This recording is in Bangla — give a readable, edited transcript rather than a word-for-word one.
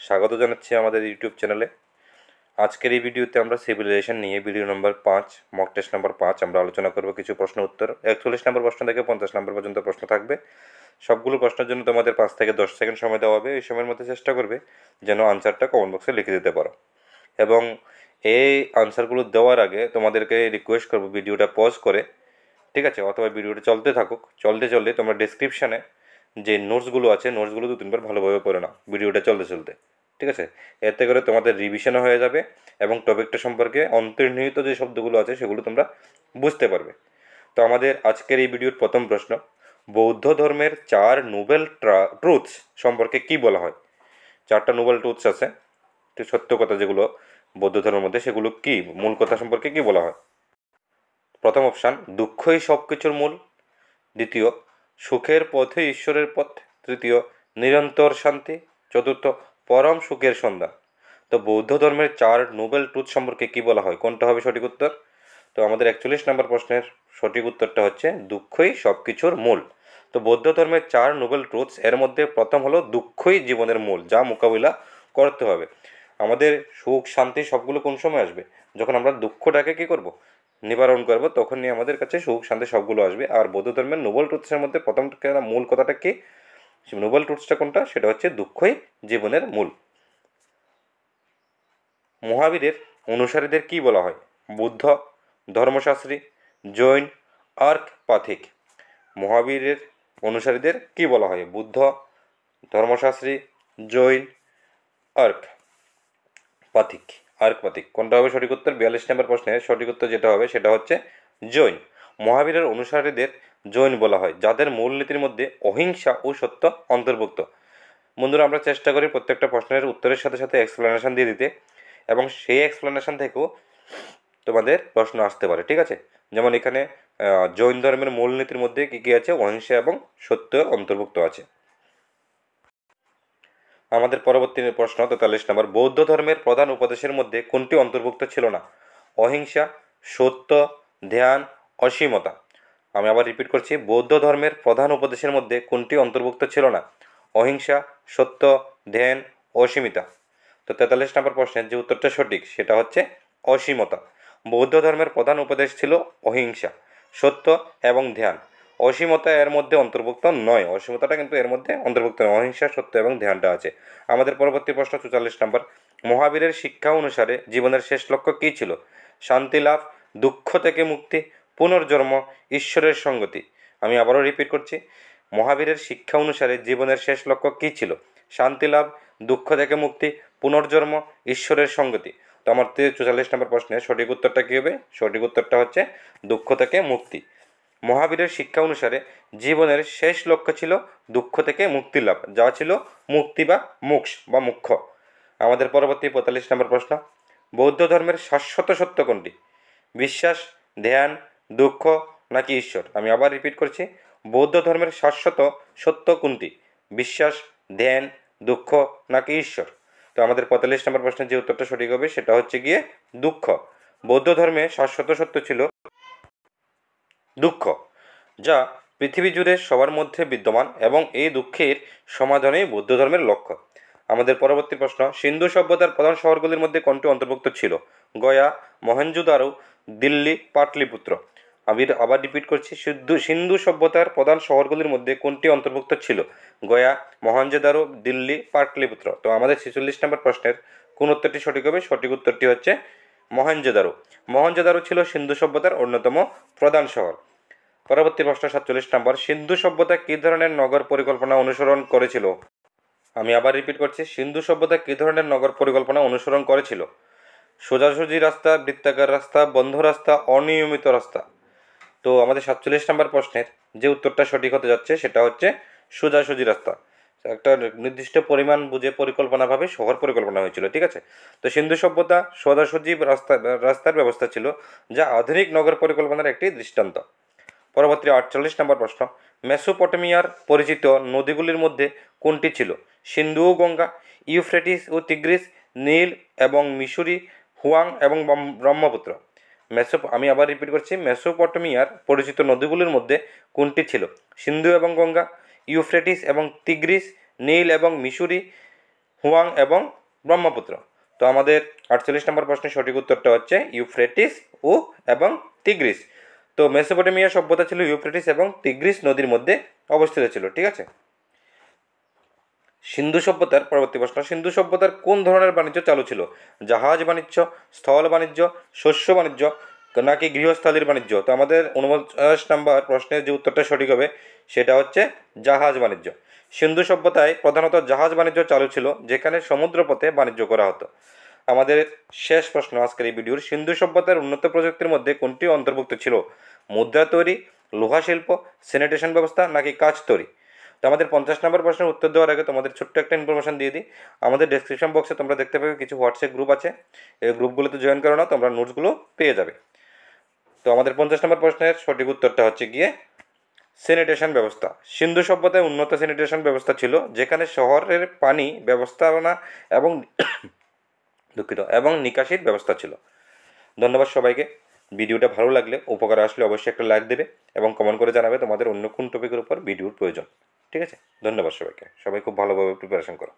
স্বাগত জানাচ্ছি আমাদের ইউটিউব চ্যানেলে। আজকের এই ভিডিওতে আমরা সিভিলাইজেশন নিয়ে ভিডিও নম্বর 5 মক টেস্ট নম্বর 5 আমরা আলোচনা করব। কিছু প্রশ্ন উত্তর 41 নম্বর প্রশ্ন থেকে 50 নম্বর পর্যন্ত প্রশ্ন থাকবে। সবগুলো প্রশ্নের জন্য তোমাদের 5 থেকে 10 সেকেন্ড সময় দেওয়া হবে। এই সময়ের মধ্যে চেষ্টা করবে যেন আনসারটা কমেন্ট বক্সে লিখে দিতে পারো। এবং এই আনসারগুলো দেওয়ার আগে তোমাদেরকে রিকোয়েস্ট করব ভিডিওটা পজ করে, ঠিক আছে, অথবা ভিডিওটা চলতে থাকুক, চলতে চলতে তোমরা ডেসক্রিপশানে যে নোটসগুলো আছে নোটসগুলো 2-3 বার ভালোভাবে পড়ে নাও ভিডিওটা চলতে চলতে, ঠিক আছে। এতে করে তোমাদের রিভিশনও হয়ে যাবে এবং টপিকটা সম্পর্কে অন্তর্নিহিত যে শব্দগুলো আছে সেগুলো তোমরা বুঝতে পারবে। তো আমাদের আজকের এই ভিডিওর প্রথম প্রশ্ন, বৌদ্ধ ধর্মের 4 নোবেল ট্রুথস সম্পর্কে কি বলা হয়? 4টা নোবেল ট্রুথস আছে, সত্য কথা যেগুলো বৌদ্ধ ধর্মের মধ্যে, সেগুলো কি, মূল কথা সম্পর্কে কি বলা হয়? প্রথম অপশান, দুঃখই সব কিছুর মূল। দ্বিতীয়, সুখের পথে ঈশ্বরের পথ। তৃতীয়, নিরন্তর শান্তি। চতুর্থ, পরম সুখের সন্ধান। তো বৌদ্ধ ধর্মের 4 নোবেল ট্রুথ সম্পর্কে কি বলা হয়, কোনটা হবে সঠিক উত্তর? তো আমাদের 41 নম্বর প্রশ্নের সঠিক উত্তরটা হচ্ছে দুঃখই সব কিছুর মূল। তো বৌদ্ধ ধর্মের 4 নোবেল ট্রুথস, এর মধ্যে প্রথম হলো দুঃখই জীবনের মূল, যা মোকাবিলা করতে হবে। আমাদের সুখ শান্তি সবগুলো কোন সময় আসবে? যখন আমরা দুঃখটাকে কি করব, নিবারণ করব, তখনই আমাদের কাছে সুখ শান্তি সবগুলো আসবে। আর বৌদ্ধ ধর্মের নোবেল ট্রুথসের মধ্যে প্রথম মূল কথাটা কি, নোবেল ট্রুথসটা কোনটা, সেটা হচ্ছে দুঃখই জীবনের মূল। মহাবীরের অনুসারীদের কি বলা হয়? বুদ্ধ, ধর্মশাস্ত্রী, জৈন, আর্ক পাথিক। মহাবীরের অনুসারীদের কি বলা হয়? বুদ্ধ, ধর্মশাস্ত্রী, জৈন, আর্ক পাথিক। আর্ক পাথিক কোনটা হবে সঠিক উত্তর? 42 নম্বর প্রশ্নের সঠিক উত্তর যেটা হবে সেটা হচ্ছে জৈন। মহাবীরের অনুসারীদের জৈন বলা হয়, যাদের মূলনীতির মধ্যে অহিংসা ও সত্য অন্তর্ভুক্ত। বন্ধুরা, আমরা চেষ্টা করি প্রত্যেকটা প্রশ্নের উত্তরের সাথে সাথে এক্সপ্লেনেশন দিয়ে দিতে, এবং সেই এক্সপ্লেনেশন থেকেও তোমাদের প্রশ্ন আসতে পারে, ঠিক আছে। যেমন এখানে জৈন ধর্মের মূলনীতির মধ্যে কী কী আছে? অহিংসা এবং সত্য অন্তর্ভুক্ত আছে। আমাদের পরবর্তী প্রশ্ন 43 নম্বর, বৌদ্ধ ধর্মের প্রধান উপদেশের মধ্যে কোনটি অন্তর্ভুক্ত ছিল না? অহিংসা, সত্য, ধ্যান, অসীমতা। আমি আবার রিপিট করছি, বৌদ্ধ ধর্মের প্রধান উপদেশের মধ্যে কোনটি অন্তর্ভুক্ত ছিল না? অহিংসা, সত্য, ধ্যান, অসীমিতা। তো 43 নম্বর প্রশ্নের যে উত্তরটা সঠিক সেটা হচ্ছে অসীমতা। বৌদ্ধ ধর্মের প্রধান উপদেশ ছিল অহিংসা, সত্য এবং ধ্যান। অসীমতা এর মধ্যে অন্তর্ভুক্ত নয়, অসীমতাটা কিন্তু এর মধ্যে অন্তর্ভুক্ত নয়, অহিংসা, সত্য এবং ধ্যানটা আছে। আমাদের পরবর্তী প্রশ্ন 44 নম্বর, মহাবীরের শিক্ষা অনুসারে জীবনের শেষ লক্ষ্য কী ছিল? শান্তি লাভ, দুঃখ থেকে মুক্তি, পুনর্জন্ম, ঈশ্বরের সঙ্গতি। আমি আবারও রিপিট করছি, মহাবীরের শিক্ষা অনুসারে জীবনের শেষ লক্ষ্য কী ছিল? শান্তি লাভ, দুঃখ থেকে মুক্তি, পুনর্জন্ম, ঈশ্বরের সঙ্গতি। তো আমার 44 নম্বর প্রশ্নের সঠিক উত্তরটা কী হবে? সঠিক উত্তরটা হচ্ছে দুঃখ থেকে মুক্তি। মহাবীরের শিক্ষা অনুসারে জীবনের শেষ লক্ষ্য ছিল দুঃখ থেকে মুক্তি লাভ, যা ছিল মুক্তি বা মোক্ষ বা মুখ্য। আমাদের পরবর্তী 45 নম্বর প্রশ্ন, বৌদ্ধ ধর্মের শাশ্বত সত্য কোনটি? বিশ্বাস, ধ্যান, দুঃখ নাকি ঈশ্বর? আমি আবার রিপিট করছি, বৌদ্ধ ধর্মের শাশ্বত সত্য কোনটি? বিশ্বাস, ধ্যান, দুঃখ নাকি ঈশ্বর? তো আমাদের 45 নম্বর প্রশ্নের যে উত্তরটা সঠিক হবে সেটা হচ্ছে গিয়ে দুঃখ। বৌদ্ধ ধর্মে শাশ্বত সত্য ছিল দুঃখ, যা পৃথিবী জুড়ে সবার মধ্যে বিদ্যমান, এবং এই দুঃখের সমাধানই বৌদ্ধ ধর্মের লক্ষ্য। আমাদের পরবর্তী প্রশ্ন, সিন্ধু সভ্যতার প্রধান শহরগুলির মধ্যে কোনটি অন্তর্ভুক্ত ছিল? গয়া, মহেঞ্জোদারো, দিল্লি, পাটলিপুত্র। আমি আবার রিপিট করছি, সিন্ধু সভ্যতার প্রধান শহরগুলির মধ্যে কোনটি অন্তর্ভুক্ত ছিল? গয়া, মহেঞ্জোদারো, দিল্লি, পাটলিপুত্র। তো আমাদের 46 নম্বর প্রশ্নের কোন উত্তরটি সঠিক হবে? সঠিক উত্তরটি হচ্ছে মহেঞ্জোদারো। মহেঞ্জোদারো ছিল সিন্ধু সভ্যতার অন্যতম প্রধান শহর। পরবর্তী প্রশ্ন 47 নম্বর, সিন্ধু সভ্যতা কী ধরনের নগর পরিকল্পনা অনুসরণ করেছিল? আমি আবার রিপিট করছি, সিন্ধু সভ্যতা কী ধরনের নগর পরিকল্পনা অনুসরণ করেছিল? সোজাসুজি রাস্তা, বৃত্তাকার রাস্তা, বন্ধ রাস্তা, অনিয়মিত রাস্তা। তো আমাদের 47 নম্বর প্রশ্নের যে উত্তরটা সঠিক হতে যাচ্ছে সেটা হচ্ছে সোজাসুজি রাস্তা। একটা নির্দিষ্ট পরিমাণ বুঝে পরিকল্পনাভাবে শহর পরিকল্পনা হয়েছিল, ঠিক আছে। তো সিন্ধু সভ্যতা সোজাসুজি রাস্তার ব্যবস্থা ছিল, যা আধুনিক নগর পরিকল্পনার একটি দৃষ্টান্ত। পরবর্তী 48 নম্বর প্রশ্ন, মেসোপটেমিয়ার পরিচিত নদীগুলির মধ্যে কোনটি ছিল? সিন্ধু ও গঙ্গা, ইউফ্রেটিস ও তিগ্রিস, নীল এবং মিসুরি, হুয়াং এবং ব্রহ্মপুত্র। আমি আবার রিপিট করছি, মেসোপটেমিয়ার পরিচিত নদীগুলির মধ্যে কোনটি ছিল? সিন্ধু এবং গঙ্গা, ইউফ্রেটিস এবং তিগ্রিস, নীল এবং মিসুরি, হুয়াং এবং ব্রহ্মপুত্র। তো আমাদের 48 নম্বর প্রশ্নের সঠিক উত্তরটা হচ্ছে ইউফ্রেটিস ও এবং তিগ্রিস। তো মেসোপটেমিয়া সভ্যতা ছিল ইউফ্রেটিস এবং তিগ্রিস নদীর মধ্যে অবস্থিত ছিল। ঠিক আছে। সিন্ধু সভ্যতার পরবর্তী প্রশ্ন, সিন্ধু সভ্যতার কোন ধরনের বাণিজ্য চালু ছিল? জাহাজ বাণিজ্য, স্থল বাণিজ্য, শস্য বাণিজ্য নাকি গৃহস্থালির বাণিজ্য? তো আমাদের 49 নম্বর প্রশ্নের যে উত্তরটা সঠিক হবে সেটা হচ্ছে জাহাজ বাণিজ্য। সিন্ধু সভ্যতায় প্রধানত জাহাজ বাণিজ্য চালু ছিল, যেখানে সমুদ্রপথে বাণিজ্য করা হতো। আমাদের শেষ প্রশ্ন আজকের এই ভিডিওর, সিন্ধু সভ্যতার উন্নত প্রযুক্তির মধ্যে কোনটি অন্তর্ভুক্ত ছিল? মুদ্রা তৈরি, লোহা শিল্প, স্যানিটেশন ব্যবস্থা নাকি কাঁচ তৈরি? তো আমাদের 50 নম্বর প্রশ্নের উত্তর দেওয়ার আগে তোমাদের ছোট্ট একটা ইনফরমেশন দিয়ে দিই। আমাদের ডেসক্রিপশন বক্সে তোমরা দেখতে পাবে কিছু হোয়াটসঅ্যাপ গ্রুপ আছে, এই গ্রুপগুলোতে জয়েন করো না, তোমরা নোটসগুলো পেয়ে যাবে। তো আমাদের 50 নম্বর প্রশ্নের সঠিক উত্তরটা হচ্ছে গিয়ে স্যানিটেশন ব্যবস্থা। সিন্ধু সভ্যতায় উন্নত স্যানিটেশন ব্যবস্থা ছিল, যেখানে শহরের পানি ব্যবস্থাপনা এবং দুঃখিত এবং নিকাশির ব্যবস্থা ছিল। ধন্যবাদ সবাইকে। ভিডিওটা ভালো লাগলে, উপকার আসলে অবশ্যই একটা লাইক দেবে এবং কমেন্ট করে জানাবে তোমাদের অন্য কোন টপিকের উপর ভিডিওর প্রয়োজন। ঠিক আছে, ধন্যবাদ সবাইকে। সবাই খুব ভালোভাবে প্রিপারেশন করো।